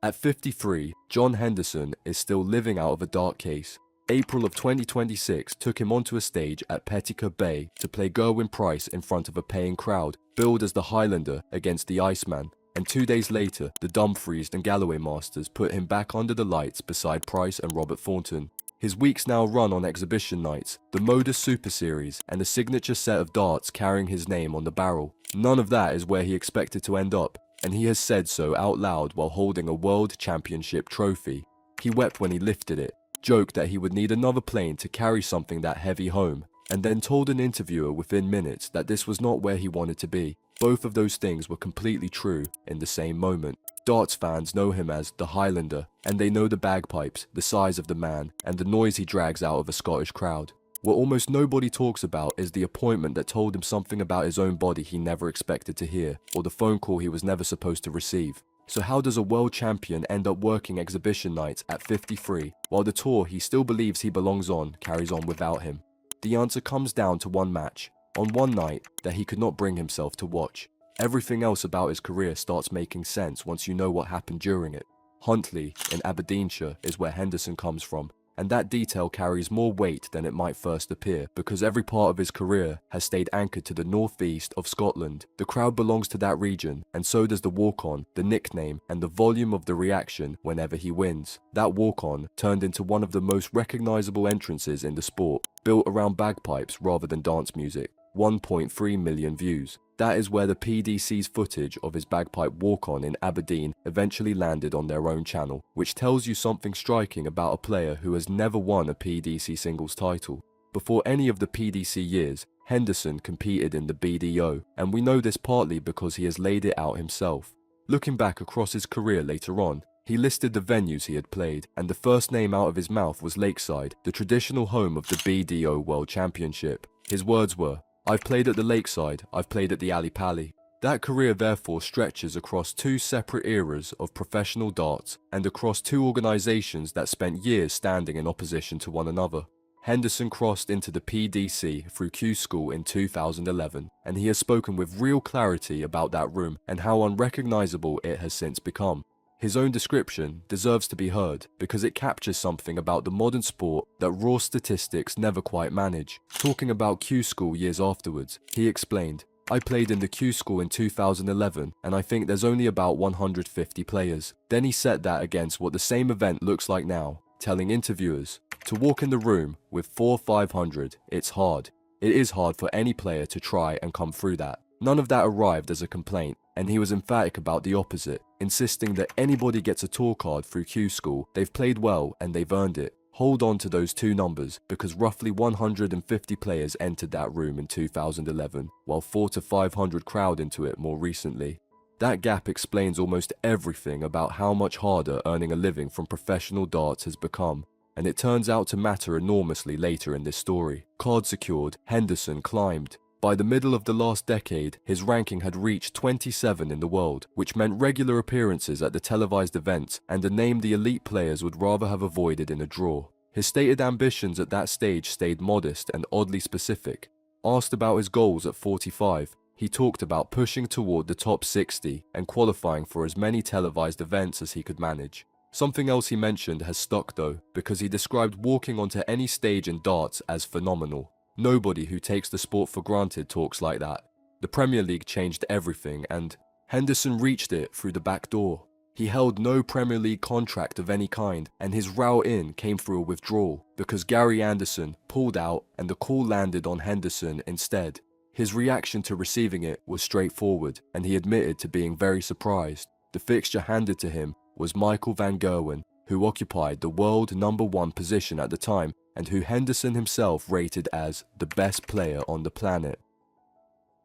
At 53, John Henderson is still living out of a dark case. April of 2026 took him onto a stage at Petticoat Bay to play Gerwyn Price in front of a paying crowd, billed as the Highlander against the Iceman, and 2 days later, the Dumfries and Galloway Masters put him back under the lights beside Price and Robert Thornton. His weeks now run on exhibition nights, the Modus Super Series, and a signature set of darts carrying his name on the barrel. None of that is where he expected to end up, and he has said so out loud while holding a World Championship trophy. He wept when he lifted it, joked that he would need another plane to carry something that heavy home, and then told an interviewer within minutes that this was not where he wanted to be. Both of those things were completely true in the same moment. Darts fans know him as the Highlander, and they know the bagpipes, the size of the man, and the noise he drags out of a Scottish crowd. What almost nobody talks about is the appointment that told him something about his own body he never expected to hear, or the phone call he was never supposed to receive. So how does a world champion end up working exhibition nights at 53, while the tour he still believes he belongs on carries on without him? The answer comes down to one match, on one night that he could not bring himself to watch. Everything else about his career starts making sense once you know what happened during it. Huntly, in Aberdeenshire, is where Henderson comes from, and that detail carries more weight than it might first appear, because every part of his career has stayed anchored to the northeast of Scotland. The crowd belongs to that region, and so does the walk-on, the nickname, and the volume of the reaction whenever he wins. That walk-on turned into one of the most recognisable entrances in the sport, built around bagpipes rather than dance music. 1.3 million views. That is where the PDC's footage of his bagpipe walk-on in Aberdeen eventually landed on their own channel, which tells you something striking about a player who has never won a PDC singles title. Before any of the PDC years, Henderson competed in the BDO, and we know this partly because he has laid it out himself. Looking back across his career later on, he listed the venues he had played, and the first name out of his mouth was Lakeside, the traditional home of the BDO World Championship. His words were, "I've played at the Lakeside, I've played at the Ali Pali." That career therefore stretches across two separate eras of professional darts and across two organisations that spent years standing in opposition to one another. Henderson crossed into the PDC through Q School in 2011, and he has spoken with real clarity about that room and how unrecognisable it has since become. His own description deserves to be heard because it captures something about the modern sport that raw statistics never quite manage. Talking about Q School years afterwards, he explained, "I played in the Q School in 2011 and I think there's only about 150 players." Then he set that against what the same event looks like now, telling interviewers, "To walk in the room with 400-500, it's hard. It is hard for any player to try and come through that." None of that arrived as a complaint, and he was emphatic about the opposite, insisting that anybody gets a tour card through Q School, they've played well and they've earned it. Hold on to those two numbers, because roughly 150 players entered that room in 2011, while 400 to 500 crowd into it more recently. That gap explains almost everything about how much harder earning a living from professional darts has become, and it turns out to matter enormously later in this story. Card secured, Henderson climbed. By the middle of the last decade, his ranking had reached 27 in the world, which meant regular appearances at the televised events and a name the elite players would rather have avoided in a draw. His stated ambitions at that stage stayed modest and oddly specific. Asked about his goals at 45, he talked about pushing toward the top 60 and qualifying for as many televised events as he could manage. Something else he mentioned has stuck though, because he described walking onto any stage in darts as phenomenal. Nobody who takes the sport for granted talks like that. The Premier League changed everything, and Henderson reached it through the back door. He held no Premier League contract of any kind, and his route in came through a withdrawal, because Gary Anderson pulled out and the call landed on Henderson instead. His reaction to receiving it was straightforward, and he admitted to being very surprised. The fixture handed to him was Michael van Gerwen, who occupied the world #1 position at the time, and who Henderson himself rated as the best player on the planet.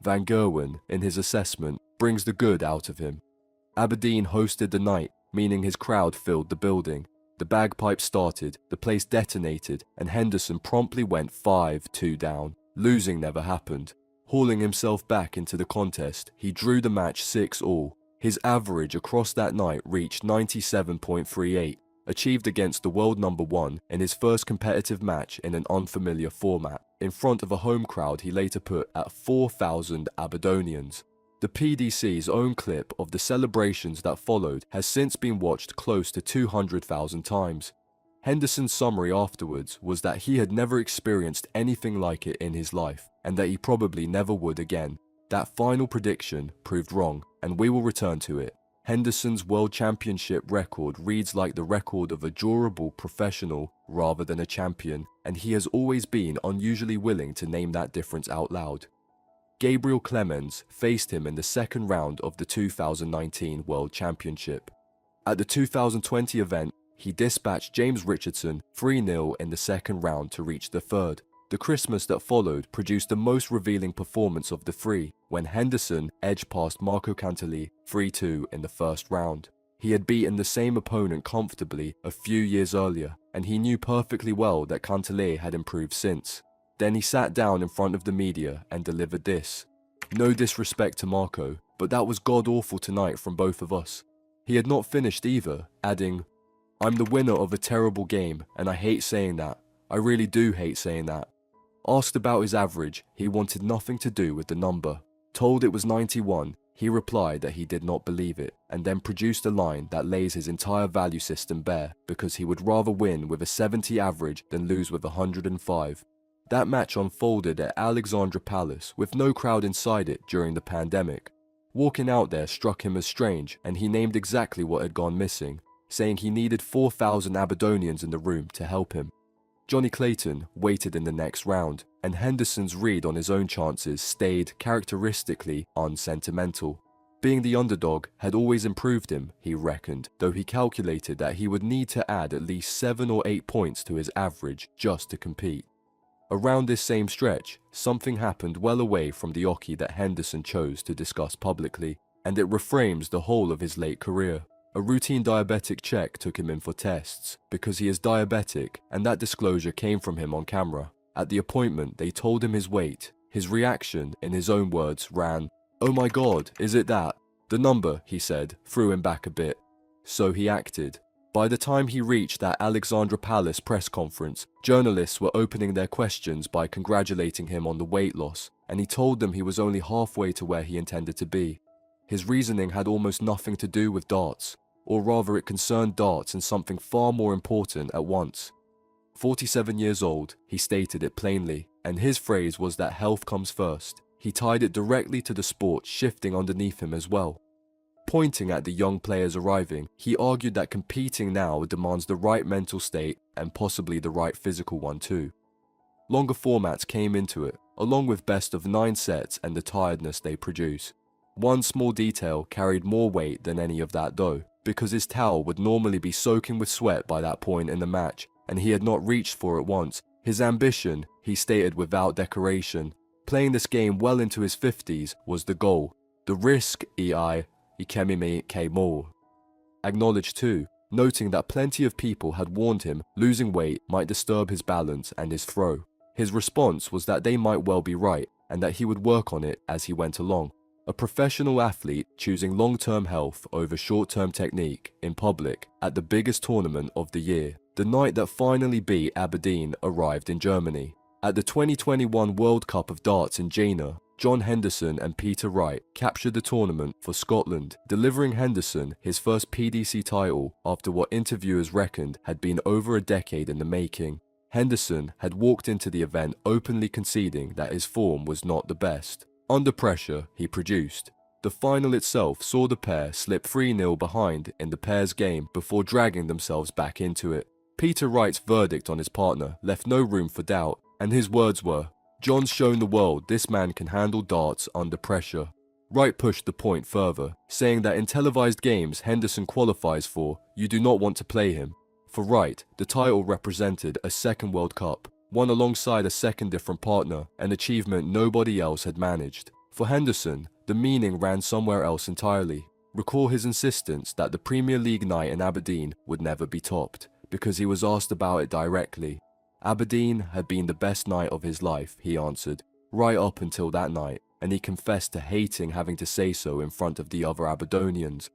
Van Gerwen, in his assessment, brings the good out of him. Aberdeen hosted the night, meaning his crowd filled the building. The bagpipes started, the place detonated, and Henderson promptly went 5-2 down. Losing never happened. Hauling himself back into the contest, he drew the match 6-all. His average across that night reached 97.38. Achieved against the world #1 in his first competitive match in an unfamiliar format, in front of a home crowd he later put at 4,000 Aberdonians. The PDC's own clip of the celebrations that followed has since been watched close to 200,000 times. Henderson's summary afterwards was that he had never experienced anything like it in his life, and that he probably never would again. That final prediction proved wrong, and we will return to it. Henderson's World Championship record reads like the record of a durable professional rather than a champion, and he has always been unusually willing to name that difference out loud. Gabriel Clemens faced him in the second round of the 2019 World Championship. At the 2020 event, he dispatched James Richardson 3-0 in the second round to reach the third. The Christmas that followed produced the most revealing performance of the three, when Henderson edged past Marco Cantelli 3-2 in the first round. He had beaten the same opponent comfortably a few years earlier, and he knew perfectly well that Cantelli had improved since. Then he sat down in front of the media and delivered this. No disrespect to Marco, but that was god-awful tonight from both of us. He had not finished either, adding, "I'm the winner of a terrible game, and I hate saying that. I really do hate saying that." Asked about his average, he wanted nothing to do with the number. Told it was 91, he replied that he did not believe it, and then produced a line that lays his entire value system bare, because he would rather win with a 70 average than lose with 105. That match unfolded at Alexandra Palace with no crowd inside it during the pandemic. Walking out there struck him as strange, and he named exactly what had gone missing, saying he needed 4,000 Aberdonians in the room to help him. Johnny Clayton waited in the next round, and Henderson's read on his own chances stayed characteristically unsentimental. Being the underdog had always improved him, he reckoned, though he calculated that he would need to add at least 7 or 8 points to his average just to compete. Around this same stretch, something happened well away from the hockey that Henderson chose to discuss publicly, and it reframes the whole of his late career. A routine diabetic check took him in for tests, because he is diabetic, and that disclosure came from him on camera. At the appointment, they told him his weight. His reaction, in his own words, ran, "Oh my God, is it that?" The number, he said, threw him back a bit. So he acted. By the time he reached that Alexandra Palace press conference, journalists were opening their questions by congratulating him on the weight loss, and he told them he was only halfway to where he intended to be. His reasoning had almost nothing to do with darts, or rather it concerned darts and something far more important at once. 47 years old, he stated it plainly, and his phrase was that health comes first. He tied it directly to the sport shifting underneath him as well. Pointing at the young players arriving, he argued that competing now demands the right mental state and possibly the right physical one too. Longer formats came into it, along with best of 9 sets and the tiredness they produce. One small detail carried more weight than any of that though, because his towel would normally be soaking with sweat by that point in the match, and he had not reached for it once. His ambition, he stated without decoration, playing this game well into his 50s was the goal. The risk, ikemime keimo. Acknowledged too, noting that plenty of people had warned him losing weight might disturb his balance and his throw. His response was that they might well be right, and that he would work on it as he went along. A professional athlete choosing long-term health over short-term technique in public at the biggest tournament of the year. The night that finally beat Aberdeen arrived in Germany. At the 2021 World Cup of Darts in Jena, John Henderson and Peter Wright captured the tournament for Scotland, delivering Henderson his first PDC title after what interviewers reckoned had been over a decade in the making. Henderson had walked into the event openly conceding that his form was not the best. Under pressure, he produced. The final itself saw the pair slip 3-0 behind in the pair's game before dragging themselves back into it. Peter Wright's verdict on his partner left no room for doubt, and his words were, "John's shown the world this man can handle darts under pressure." Wright pushed the point further, saying that in televised games Henderson qualifies for, you do not want to play him. For Wright, the title represented a second World Cup, won alongside a second different partner, an achievement nobody else had managed. For Henderson, the meaning ran somewhere else entirely. Recall his insistence that the Premier League night in Aberdeen would never be topped, because he was asked about it directly. Aberdeen had been the best night of his life, he answered, right up until that night, and he confessed to hating having to say so in front of the other Aberdonians.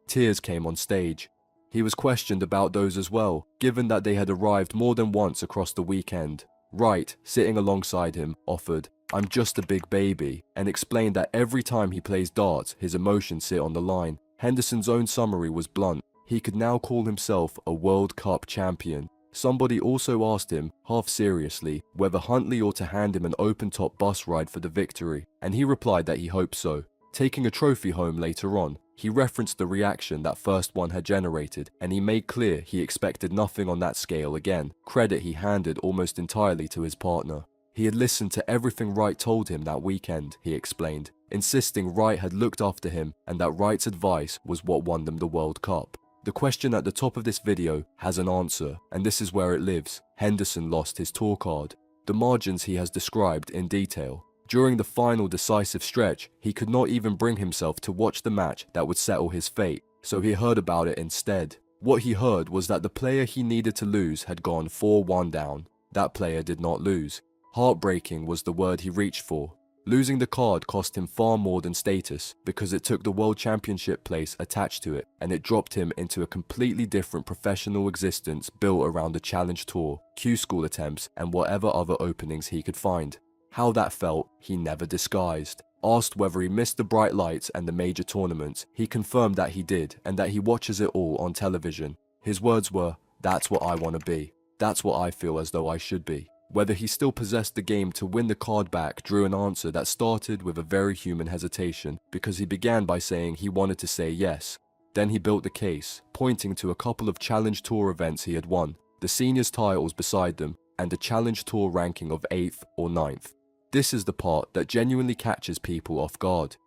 Tears came on stage. He was questioned about those as well, given that they had arrived more than once across the weekend. Wright, sitting alongside him, offered, "I'm just a big baby," and explained that every time he plays darts, his emotions sit on the line. Henderson's own summary was blunt. He could now call himself a World Cup champion. Somebody also asked him, half seriously, whether Huntley ought to hand him an open-top bus ride for the victory, and he replied that he hoped so. Taking a trophy home later on, he referenced the reaction that first one had generated, and he made clear he expected nothing on that scale again, credit he handed almost entirely to his partner. He had listened to everything Wright told him that weekend, he explained, insisting Wright had looked after him and that Wright's advice was what won them the World Cup. The question at the top of this video has an answer, and this is where it lives. Henderson lost his tour card. The margins he has described in detail. During the final decisive stretch, he could not even bring himself to watch the match that would settle his fate, so he heard about it instead. What he heard was that the player he needed to lose had gone 4-1 down. That player did not lose. Heartbreaking was the word he reached for. Losing the card cost him far more than status, because it took the World Championship place attached to it, and it dropped him into a completely different professional existence built around the Challenge Tour, Q-School attempts, and whatever other openings he could find. How that felt, he never disguised. Asked whether he missed the bright lights and the major tournaments, he confirmed that he did, and that he watches it all on television. His words were, "That's what I want to be. That's what I feel as though I should be." Whether he still possessed the game to win the card back drew an answer that started with a very human hesitation, because he began by saying he wanted to say yes. Then he built the case, pointing to a couple of Challenge Tour events he had won, the seniors titles beside them, and a Challenge Tour ranking of 8th or 9th. This is the part that genuinely catches people off guard.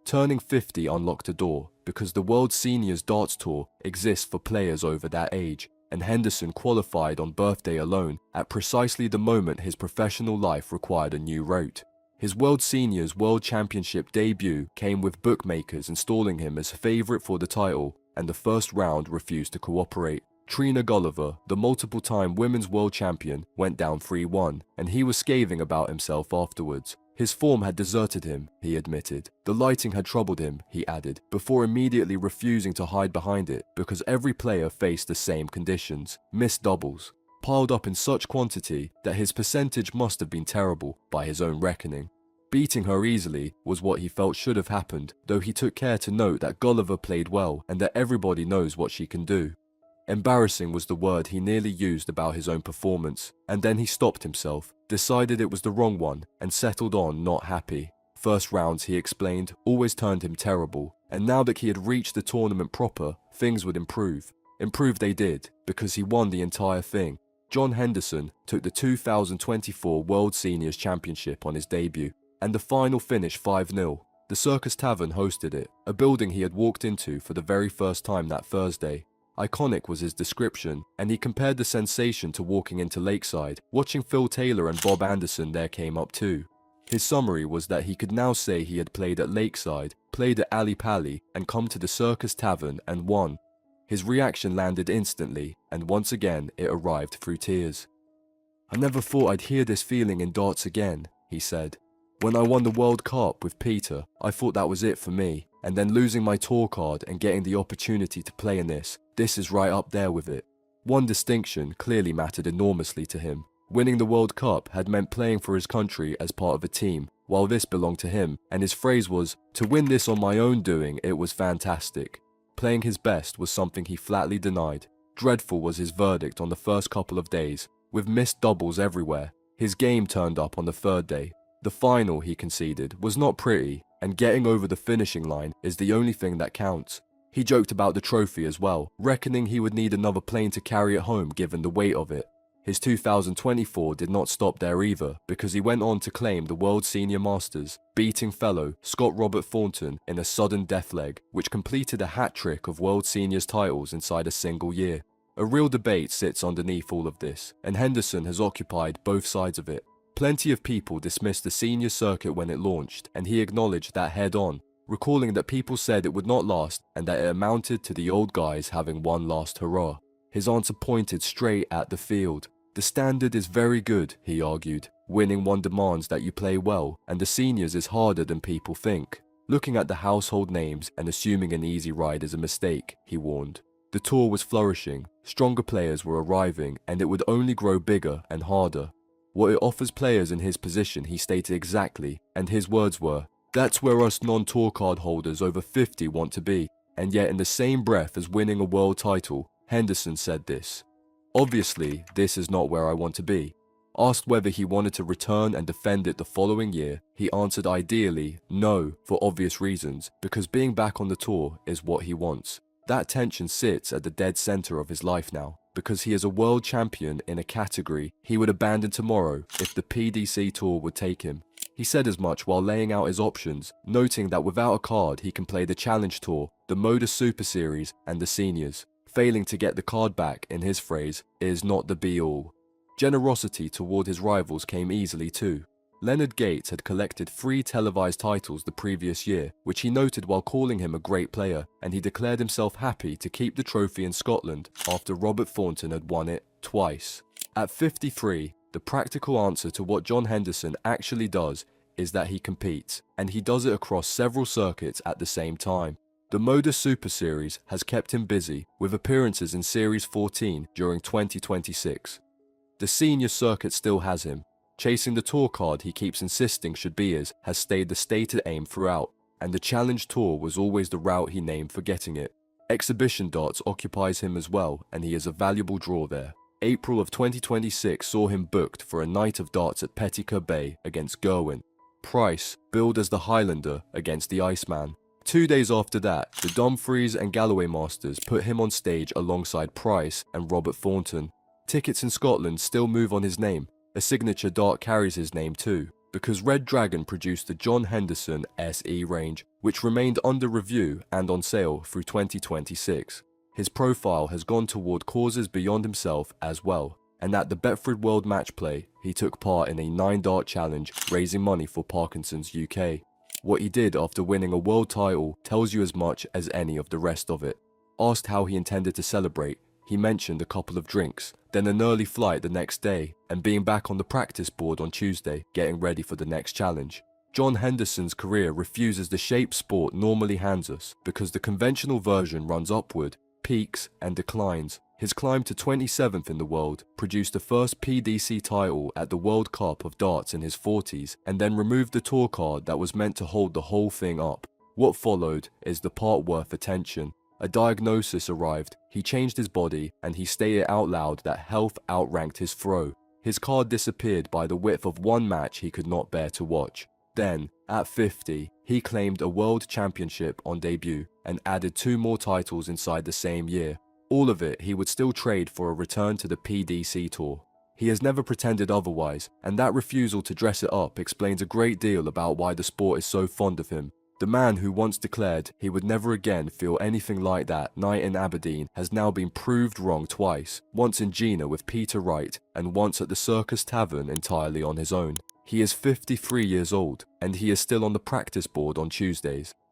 Turning 50 unlocked a door, because the World Seniors Darts Tour exists for players over that age, and Henderson qualified on birthday alone at precisely the moment his professional life required a new route. His World Seniors World Championship debut came with bookmakers installing him as favourite for the title, and the first round refused to cooperate. Trina Gulliver, the multiple-time women's world champion, went down 3-1, and he was scathing about himself afterwards. His form had deserted him, he admitted. The lighting had troubled him, he added, before immediately refusing to hide behind it because every player faced the same conditions, missed doubles, piled up in such quantity that his percentage must have been terrible by his own reckoning. Beating her easily was what he felt should have happened, though he took care to note that Gulliver played well and that everybody knows what she can do. Embarrassing was the word he nearly used about his own performance, and then he stopped himself, decided it was the wrong one, and settled on not happy. First rounds, he explained, always turned him terrible, and now that he had reached the tournament proper, things would improve. Improve they did, because he won the entire thing. John Henderson took the 2024 World Seniors Championship on his debut, and the final finished 5-0. The Circus Tavern hosted it, a building he had walked into for the very first time that Thursday. Iconic was his description, and he compared the sensation to walking into Lakeside. Watching Phil Taylor and Bob Anderson there came up too. His summary was that he could now say he had played at Lakeside, played at Ali Pali, and come to the Circus Tavern and won. His reaction landed instantly, and once again it arrived through tears. "I never thought I'd hear this feeling in darts again," he said. "When I won the World Cup with Peter, I thought that was it for me. And then losing my tour card and getting the opportunity to play in this is right up there with it." One distinction clearly mattered enormously to him. Winning the World Cup had meant playing for his country as part of a team, while this belonged to him, and his phrase was, "To win this on my own doing, it was fantastic." Playing his best was something he flatly denied. Dreadful was his verdict on the first couple of days, with missed doubles everywhere. His game turned up on the third day. The final, he conceded, was not pretty, and getting over the finishing line is the only thing that counts. He joked about the trophy as well, reckoning he would need another plane to carry it home given the weight of it. His 2024 did not stop there either, because he went on to claim the World Senior Masters, beating fellow Scott Robert Thornton in a sudden death leg, which completed a hat-trick of World Seniors titles inside a single year. A real debate sits underneath all of this, and Henderson has occupied both sides of it. Plenty of people dismissed the senior circuit when it launched, and he acknowledged that head-on, recalling that people said it would not last and that it amounted to the old guys having one last hurrah. His answer pointed straight at the field. The standard is very good, he argued. Winning one demands that you play well, and the seniors is harder than people think. Looking at the household names and assuming an easy ride is a mistake, he warned. The tour was flourishing, stronger players were arriving, and it would only grow bigger and harder. What it offers players in his position he stated exactly, and his words were, "That's where us non-tour card holders over 50 want to be." And yet in the same breath as winning a world title, Henderson said this: "Obviously, this is not where I want to be." Asked whether he wanted to return and defend it the following year, he answered ideally, no, for obvious reasons, because being back on the tour is what he wants. That tension sits at the dead center of his life now, because he is a world champion in a category he would abandon tomorrow if the PDC Tour would take him. He said as much while laying out his options, noting that without a card he can play the Challenge Tour, the Modus Super Series and the Seniors. Failing to get the card back, in his phrase, is not the be-all. Generosity toward his rivals came easily too. Leonard Gates had collected 3 televised titles the previous year, which he noted while calling him a great player, and he declared himself happy to keep the trophy in Scotland after Robert Thornton had won it twice. At 53, the practical answer to what John Henderson actually does is that he competes, and he does it across several circuits at the same time. The Modus Super Series has kept him busy, with appearances in Series 14 during 2026. The senior circuit still has him. Chasing the tour card he keeps insisting should be his has stayed the stated aim throughout, and the Challenge Tour was always the route he named for getting it. Exhibition darts occupies him as well, and he is a valuable draw there. April of 2026 saw him booked for a night of darts at Petticoat Bay against Gerwin. Price billed as the Highlander against the Iceman. 2 days after that, the Dumfries and Galloway Masters put him on stage alongside Price and Robert Thornton. Tickets in Scotland still move on his name. A signature dart carries his name too, because Red Dragon produced the John Henderson SE range, which remained under review and on sale through 2026. His profile has gone toward causes beyond himself as well, and at the Betfred World Match Play, he took part in a 9-dart challenge raising money for Parkinson's UK. What he did after winning a world title tells you as much as any of the rest of it. Asked how he intended to celebrate, he mentioned a couple of drinks, then an early flight the next day, and being back on the practice board on Tuesday, getting ready for the next challenge. John Henderson's career refuses the shape sport normally hands us, because the conventional version runs upward, peaks and declines. His climb to 27th in the world produced the first PDC title at the World Cup of Darts in his 40s, and then removed the tour card that was meant to hold the whole thing up. What followed is the part worth attention. A diagnosis arrived, he changed his body, and he stated out loud that health outranked his throw. His card disappeared by the width of one match he could not bear to watch. Then, at 50, he claimed a world championship on debut, and added 2 more titles inside the same year. All of it he would still trade for a return to the PDC Tour. He has never pretended otherwise, and that refusal to dress it up explains a great deal about why the sport is so fond of him. The man who once declared he would never again feel anything like that night in Aberdeen has now been proved wrong twice, once in Gina with Peter Wright, and once at the Circus Tavern entirely on his own. He is 53 years old, and he is still on the practice board on Tuesdays.